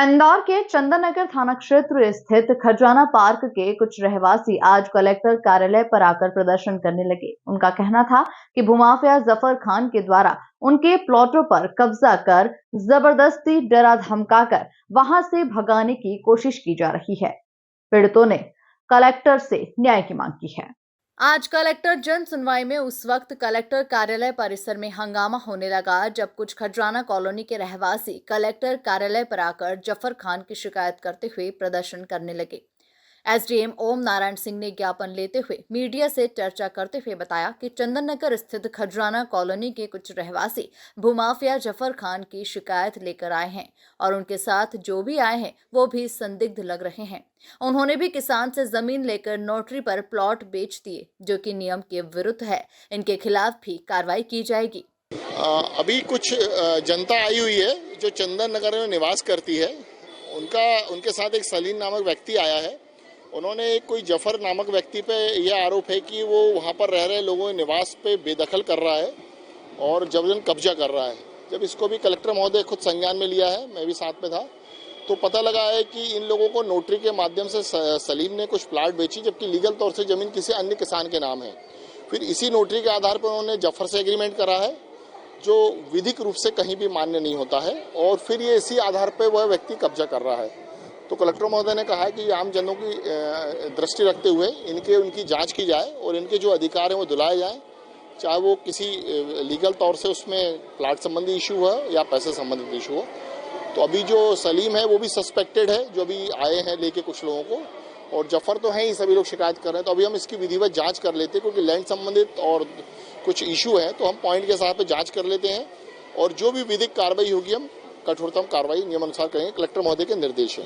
इंदौर के चंदन नगर थाना क्षेत्र स्थित खजाना पार्क के कुछ रहवासी आज कलेक्टर कार्यालय पर आकर प्रदर्शन करने लगे। उनका कहना था कि भूमाफिया जफर खान के द्वारा उनके प्लॉटों पर कब्जा कर जबरदस्ती डरा धमकाकर वहां से भगाने की कोशिश की जा रही है। पीड़ितों ने कलेक्टर से न्याय की मांग की है। आज कलेक्टर जन सुनवाई में उस वक्त कलेक्टर कार्यालय परिसर में हंगामा होने लगा जब कुछ खजराना कॉलोनी के रहवासी कलेक्टर कार्यालय पर आकर जफर खान की शिकायत करते हुए प्रदर्शन करने लगे। एसडीएम ओम नारायण सिंह ने ज्ञापन लेते हुए मीडिया से चर्चा करते हुए बताया कि चंदन नगर स्थित खजराना कॉलोनी के कुछ रहवासी भूमाफिया जफर खान की शिकायत लेकर आए हैं और उनके साथ जो भी आए हैं वो भी संदिग्ध लग रहे हैं। उन्होंने भी किसान से जमीन लेकर नोटरी पर प्लॉट बेच दिए, जो कि नियम के विरुद्ध है। इनके खिलाफ भी कार्रवाई की जाएगी। अभी कुछ जनता आई हुई है जो चंदन नगर में निवास करती है। उनके साथ एक सलीम नामक व्यक्ति आया है। उन्होंने कोई जफर नामक व्यक्ति पे यह आरोप है कि वो वहाँ पर रह रहे लोगों के निवास पे बेदखल कर रहा है और जबरन कब्जा कर रहा है। जब इसको भी कलेक्टर महोदय खुद संज्ञान में लिया है, मैं भी साथ में था, तो पता लगा है कि इन लोगों को नोटरी के माध्यम से सलीम ने कुछ प्लाट बेची, जबकि लीगल तौर से जमीन किसी अन्य किसान के नाम है। फिर इसी नोटरी के आधार पर उन्होंने जफर से एग्रीमेंट करा है, जो विधिक रूप से कहीं भी मान्य नहीं होता है, और फिर ये इसी आधार पर वह व्यक्ति कब्जा कर रहा है। तो कलेक्टर महोदय ने कहा है कि आम जनों की दृष्टि रखते हुए उनकी जांच की जाए और इनके जो अधिकार हैं वो दिलाए जाएं, चाहे वो किसी लीगल तौर से उसमें प्लाट संबंधी इशू हो या पैसे संबंधित इशू हो। तो अभी जो सलीम है वो भी सस्पेक्टेड है, जो अभी आए हैं लेके कुछ लोगों को, और जफर तो है ही, सभी लोग शिकायत कर रहे हैं। तो अभी हम इसकी विधिवत जाँच कर लेते हैं, क्योंकि लैंड संबंधित और कुछ इशू है, तो हम पॉइंट के हिसाब से जाँच कर लेते हैं और जो भी विधिक कार्रवाई होगी हम कठोरतम कार्रवाई नियमानुसार करेंगे। कलेक्टर महोदय के निर्देश है।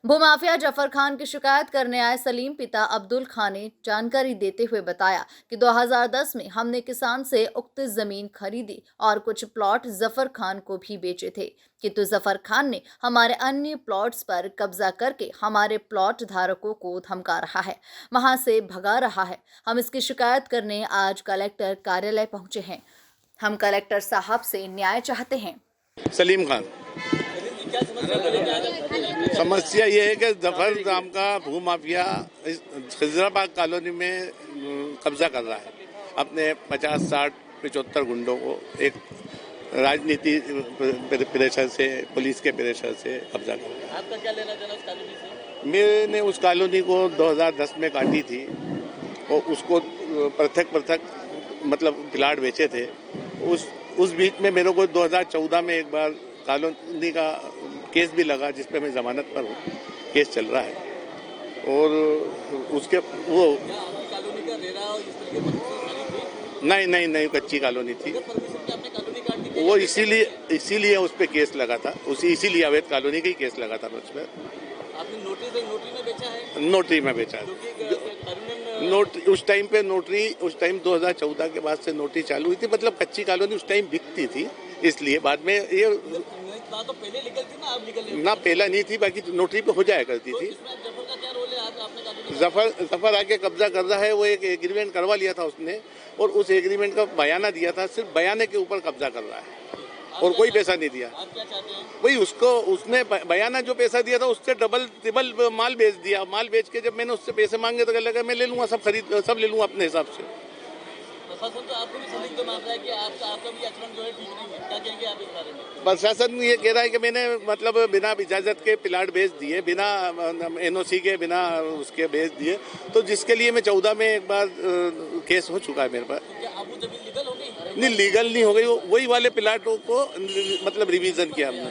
भूमाफिया जफर खान की शिकायत करने आए सलीम पिता अब्दुल खान ने जानकारी देते हुए बताया कि 2010 में हमने किसान से उक्त जमीन खरीदी और कुछ प्लॉट जफर खान को भी बेचे थे, किंतु जफर खान ने हमारे अन्य प्लॉट्स पर कब्जा करके हमारे प्लॉट धारकों को धमका रहा है, वहां से भगा रहा है। हम इसकी शिकायत करने आज कलेक्टर कार्यालय पहुंचे हैं। हम कलेक्टर साहब से न्याय चाहते हैं। सलीम खान, समस्या ये है कि जफर नाम का भूमाफिया खजराबाग कॉलोनी में कब्जा कर रहा है। अपने 50, 60, 75 गुंडों को एक राजनीति प्रेशर से, पुलिस के प्रेशर से कब्जा कर रहा है। आपका क्या लेना देना उस कॉलोनी से? मैंने उस कॉलोनी को 2010 में काटी थी और उसको पृथक मतलब प्लाट बेचे थे। उस बीच में मेरे को 2014 में एक बार कॉलोनी का केस भी लगा, जिसपे मैं जमानत पर हूँ, केस चल रहा है। और उसके वो कॉलोनी का रेरा और इस तरह के नहीं कच्ची कॉलोनी थी वो, इसीलिए उस पे केस लगा था। इसीलिए अवैध कॉलोनी का ही केस लगा था उस पर। आपने नोटरी में बेचा है? नोटरी में बेचा है। उस टाइम 2014 के बाद से नोटरी चालू हुई थी, मतलब कच्ची कॉलोनी उस टाइम बिकती थी, इसलिए बाद में ये तो पहले लीगल थी ना, अब लीगल ना, पहला नहीं थी, बाकी नोटरी पे हो जाया करती थी। जफर का क्या रोल है? आपने जफर आके कब्जा कर रहा है। वो एक एग्रीमेंट करवा लिया था उसने, और उस एग्रीमेंट का बयाना दिया था, सिर्फ बयाने के ऊपर कब्जा कर रहा है और कोई पैसा नहीं दिया। आप क्या चाहते हैं? वही उसने बयाना जो पैसा दिया था उससे डबल ट्रिपल माल बेच दिया। माल बेच के जब मैंने उससे पैसे मांगे तो लगा मैं ले लूंगा, सब ले लूंगा अपने हिसाब से। प्रशासन तो आपको भी संदिग्ध मान रहा है कि आपका भी आचरण जो है ठीक नहीं है, क्या कहेंगे आप इस बारे में? प्रशासन ये कह रहा है कि मैंने मतलब बिना इजाजत के प्लाट बेच दिए, बिना एनओसी के, बिना उसके बेच दिए, तो जिसके लिए मैं 14 में एक बार केस हो चुका है मेरे पास। क्या अब वो जमीन लीगल हो गई? नहीं, लीगल नहीं हो गई, वही वाले प्लाटों को मतलब रिवीजन किया हमने।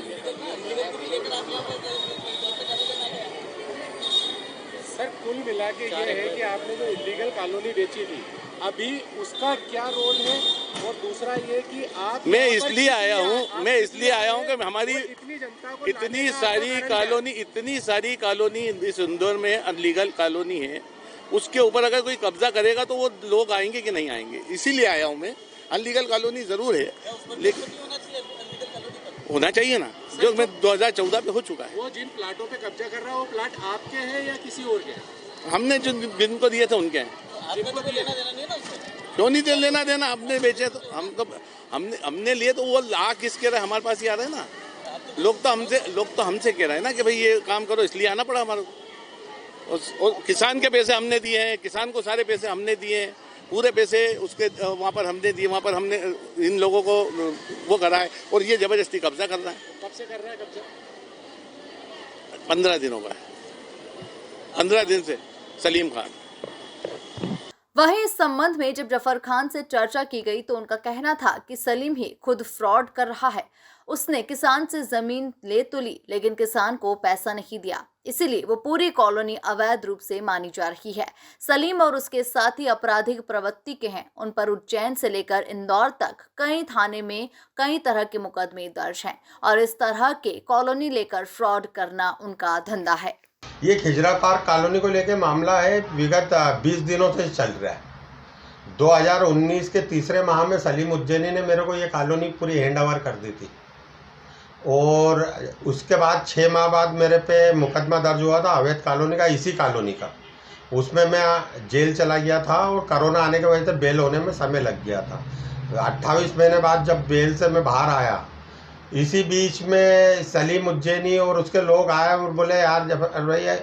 सर, कुल मिला के ये है कि आपने जो इलीगल कॉलोनी बेची थी, अभी उसका क्या रोल है? और दूसरा ये कि आप मैं इसलिए आया हूँ कि हमारी इतनी सारी कॉलोनी इस इंदौर में अनलीगल कॉलोनी है, उसके ऊपर अगर कोई कब्जा करेगा तो वो लोग आएंगे कि नहीं आएंगे, इसीलिए आया हूँ मैं। अनलीगल कॉलोनी जरूर है, लेकिन होना चाहिए ना, जो मैं 2014 पे हो चुका है। वो जिन प्लाटों पे कब्जा कर रहा है वो प्लाट आपके हैं या किसी और के? हमने जिनको दिए थे उनके हैं। आपको तो लेना देना नहीं है ना उससे? क्यों नहीं लेना देना? हमने बेचे तो हमने लिए तो वो ला किसके रहे, हमारे पास ही आ रहे हैं ना। आप तो लोग तो हमसे कह रहे हैं ना कि भाई ये काम करो, इसलिए आना पड़ा हमारे को। और किसान के पैसे हमने दिए हैं, किसान को सारे पैसे हमने दिए हैं, पूरे पैसे उसके वहाँ पर हमने दिए, वहाँ पर हमने इन लोगों को वो करा है, और ये जबरदस्ती कब्जा कर रहा है। कब से कर रहा है कब्जा? 15 दिनों का है, 15 दिन से सलीम खान। वहीं इस संबंध में जब जफर खान से चर्चा की गई तो उनका कहना था कि सलीम ही खुद फ्रॉड कर रहा है। उसने किसान से जमीन ले तो ली, लेकिन किसान को पैसा नहीं दिया, इसीलिए वो पूरी कॉलोनी अवैध रूप से मानी जा रही है। सलीम और उसके साथी आपराधिक प्रवृत्ति के हैं। उन पर उज्जैन से लेकर इंदौर तक कई थाने में कई तरह के मुकदमे दर्ज हैं और इस तरह के कॉलोनी लेकर फ्रॉड करना उनका धंधा है। ये खिजरा पार्क कॉलोनी को लेकर मामला है, विगत 20 दिनों से चल रहा है। 2019 के तीसरे माह में सलीम उज्जैनी ने मेरे को ये कॉलोनी पूरी हैंड ओवर कर दी थी और उसके बाद 6 माह बाद मेरे पे मुकदमा दर्ज हुआ था अवैध कॉलोनी का, इसी कॉलोनी का। उसमें मैं जेल चला गया था और कोरोना आने की वजह से बेल होने में समय लग गया था। 28 महीने बाद जब बेल से मैं बाहर आया, इसी बीच में सलीम उज्जैनी और उसके लोग आए और बोले यार जब भैया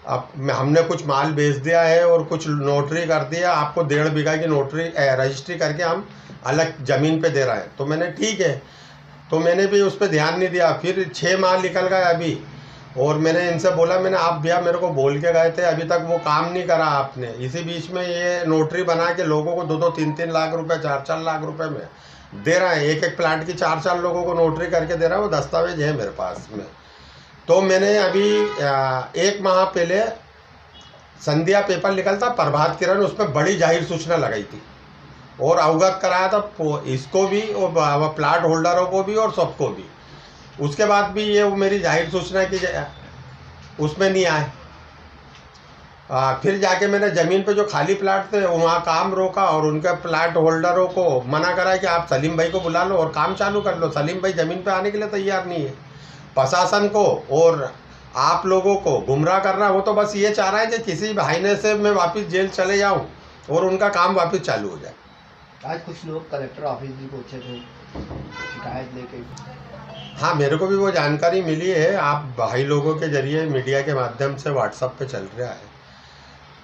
अब हमने कुछ माल बेच दिया है और कुछ नोटरी कर दिया, आपको 1.5 बीघा की नोटरी रजिस्ट्री करके हम अलग ज़मीन पे दे रहे हैं। तो मैंने ठीक है, तो मैंने भी उस पर ध्यान नहीं दिया। फिर 6 माह निकल गए अभी और मैंने इनसे बोला, मैंने आप भैया मेरे को बोल के गए थे, अभी तक वो काम नहीं करा आपने। इसी बीच में ये नोटरी बना के लोगों को 2-2, 3-3 लाख रुपए, 4-4 लाख रुपए में दे रहा है। एक प्लाट की 4-4 लोगों को नोटरी करके दे रहा है, वो दस्तावेज है मेरे पास में। तो मैंने अभी 1 माह पहले संध्या पेपर निकलता प्रभात किरण, उसमें बड़ी जाहिर सूचना लगाई थी और अवगत कराया था इसको भी और प्लाट होल्डरों को भी और सबको भी। उसके बाद भी ये मेरी जाहिर सूचना की उसमें नहीं आए। फिर जाके मैंने ज़मीन पे जो खाली प्लाट थे वहाँ काम रोका और उनके प्लाट होल्डरों को मना करा कि आप सलीम भाई को बुला लो और काम चालू कर लो। सलीम भाई ज़मीन पे आने के लिए तैयार नहीं है। प्रशासन को और आप लोगों को गुमराह कर रहा है। वो तो बस ये चाह रहा है कि किसी बहाने से मैं वापस जेल चले जाऊं और उनका काम वापस चालू हो जाए। आज कुछ लोग कलेक्टर ऑफिस भी पहुंचे थे शिकायत लेके। हाँ, मेरे को भी वो जानकारी मिली है, आप भाई लोगों के जरिए मीडिया के माध्यम से व्हाट्सएप पे चल रहा है,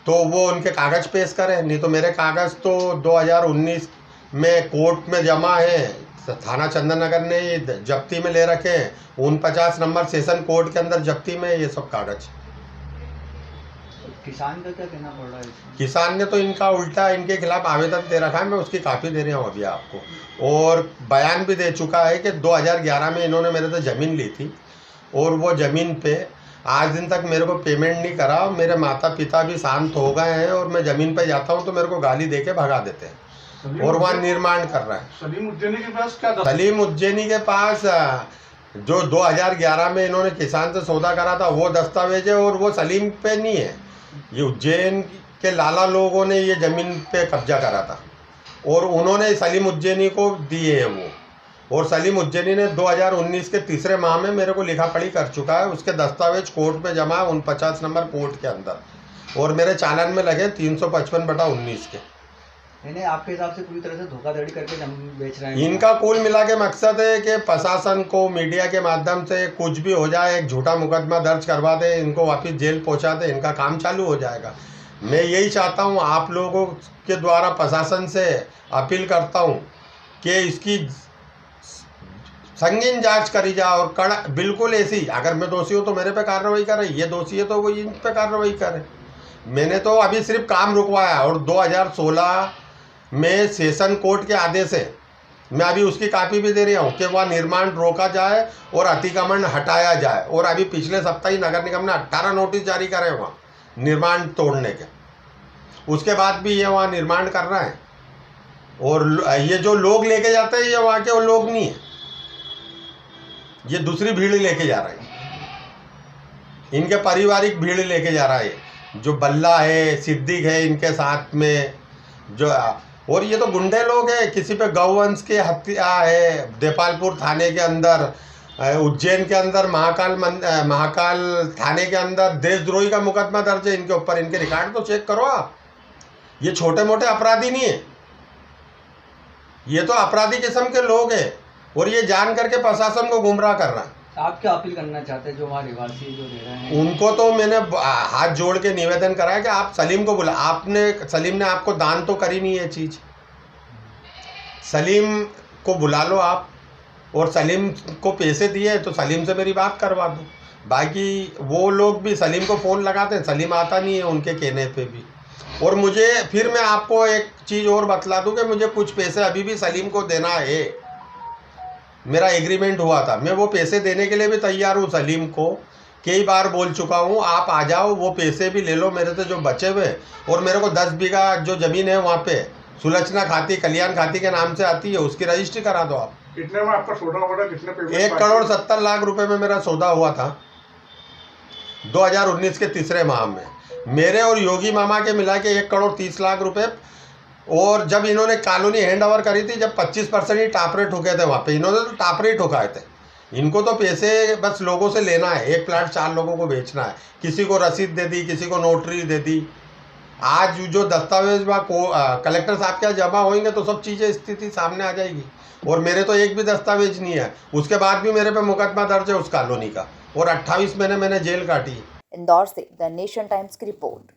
तो वो उनके कागज़ पेश करें। नहीं तो मेरे कागज़ तो 2019 में कोर्ट में जमा है, थाना चंदन नगर ने जब्ती में ले रखे हैं। 49 नंबर सेशन कोर्ट के अंदर जब्ती में ये सब कागज। किसान का क्या कहना पड़ रहा है? किसान ने तो इनका उल्टा इनके खिलाफ आवेदन दे रखा है, मैं उसकी कापी दे रहा हूँ अभी आपको, और बयान भी दे चुका है कि 2011 में इन्होंने मेरे से ज़मीन ली थी और वो ज़मीन पे आज दिन तक मेरे को पेमेंट नहीं करा। मेरे माता पिता भी शांत हो गए हैं और मैं ज़मीन पे जाता हूँ तो मेरे को गाली दे के भगा देते हैं और वहाँ निर्माण कर रहा है। सलीम उज्जैनी के पास क्या था? सलीम उज्जैनी के पास जो 2011 में इन्होंने किसान से सौदा करा था वो दस्तावेज है और वो सलीम पे नहीं है। ये उज्जैन के लाला लोगों ने ये ज़मीन पे कब्जा करा था और उन्होंने सलीम उज्जैनी को दिए है वो, और सलीम उज्जैनी ने 2019 के तीसरे माह में मेरे को लिखा पढ़ी कर चुका है। उसके दस्तावेज कोर्ट में जमा 49 नंबर कोर्ट के अंदर और मेरे चालान में लगे 355/19 के। इन्हें आपके हिसाब से पूरी तरह से धोखाधड़ी करके जमीन बेच रहे हैं। इनका कुल मिला के मकसद है कि प्रशासन को मीडिया के माध्यम से कुछ भी हो जाए, एक झूठा मुकदमा दर्ज करवा दे, इनको वापस जेल पहुंचा दे, इनका काम चालू हो जाएगा। मैं यही चाहता हूं, आप लोगों के द्वारा प्रशासन से अपील करता हूं कि इसकी संगीन जांच करी जाए और कड़ा बिल्कुल ऐसी, अगर मैं दोषी हूँ तो मेरे पे कार्रवाई करे, ये दोषी है तो वो इन पे कार्रवाई करे। मैंने तो अभी सिर्फ काम रुकवाया और 2016 में सेशन कोर्ट के आदेश है, मैं अभी उसकी कापी भी दे रहा हूँ कि वह निर्माण रोका जाए और अतिक्रमण हटाया जाए। और अभी पिछले सप्ताह ही नगर निगम ने 18 नोटिस जारी करे वहाँ निर्माण तोड़ने के, उसके बाद भी ये वहाँ निर्माण कर रहा है। और ये जो लोग लेके जाते हैं ये वहाँ के वो लोग नहीं है, ये दूसरी भीड़ लेके जा रहे हैं, इनके पारिवारिक भीड़ लेके जा रहा है, जो बल्ला है, सिद्दीक है इनके साथ में जो, और ये तो गुंडे लोग हैं। किसी पे गौवंश की हत्या है देपालपुर थाने के अंदर, उज्जैन के अंदर महाकाल थाने के अंदर देशद्रोही का मुकदमा दर्ज है इनके ऊपर। इनके रिकॉर्ड तो चेक करो आप, ये छोटे मोटे अपराधी नहीं है, ये तो अपराधी किस्म के लोग हैं और ये जान करके प्रशासन को गुमराह कर रहा है। आप क्या अपील करना चाहते हैं जो वहाँ निवासी जो रह रहे हैं? उनको तो मैंने हाथ जोड़ के निवेदन करा है कि आप सलीम को बुला, सलीम ने आपको दान तो करी नहीं ये चीज़, सलीम को बुला लो आप, और सलीम को पैसे दिए तो सलीम से मेरी बात करवा दो। बाकी वो लोग भी सलीम को फ़ोन लगाते हैं, सलीम आता नहीं है उनके कहने पे भी। और मुझे फिर मैं आपको एक चीज़ और बतला दूं कि मुझे कुछ पैसे अभी भी सलीम को देना है, मेरा एग्रीमेंट हुआ था, मैं वो पैसे देने के लिए भी तैयार हूँ। सलीम को कई बार बोल चुका हूँ आप आ जाओ, वो पैसे भी ले लो मेरे से जो बचे हुए। और मेरे को 10 बीघा जो ज़मीन है वहाँ पे सुलक्षणा खाती, कल्याण खाती के नाम से आती है, उसकी रजिस्ट्री करा दो आप। कितने में आपका सौदा हुआ था? कितने पेमेंट? 1,70,00,000 रुपए में मेरा सौदा हुआ था 2019 के तीसरे माह में। मेरे और योगी मामा के मिला के 1,30,00,000 रुपए। और जब इन्होंने कॉलोनी हैंड ओवर करी थी, जब 25% ही टापरे ठोके थे वहाँ पे, इन्होंने तो टापरे ठोकाए थे। इनको तो पैसे बस लोगों से लेना है, एक प्लाट 4 लोगों को बेचना है, किसी को रसीद दे दी, किसी को नोटरी दे दी। आज जो दस्तावेज कलेक्टर साहब के यहाँ जमा होंगे तो सब चीज़ें स्थिति सामने आ जाएगी। और मेरे तो एक भी दस्तावेज नहीं है, उसके बाद भी मेरे पे मुकदमा दर्ज है उस कॉलोनी का, और 28 महीने मैंने जेल काटी। इंदौर से द नेशन टाइम्स की रिपोर्ट।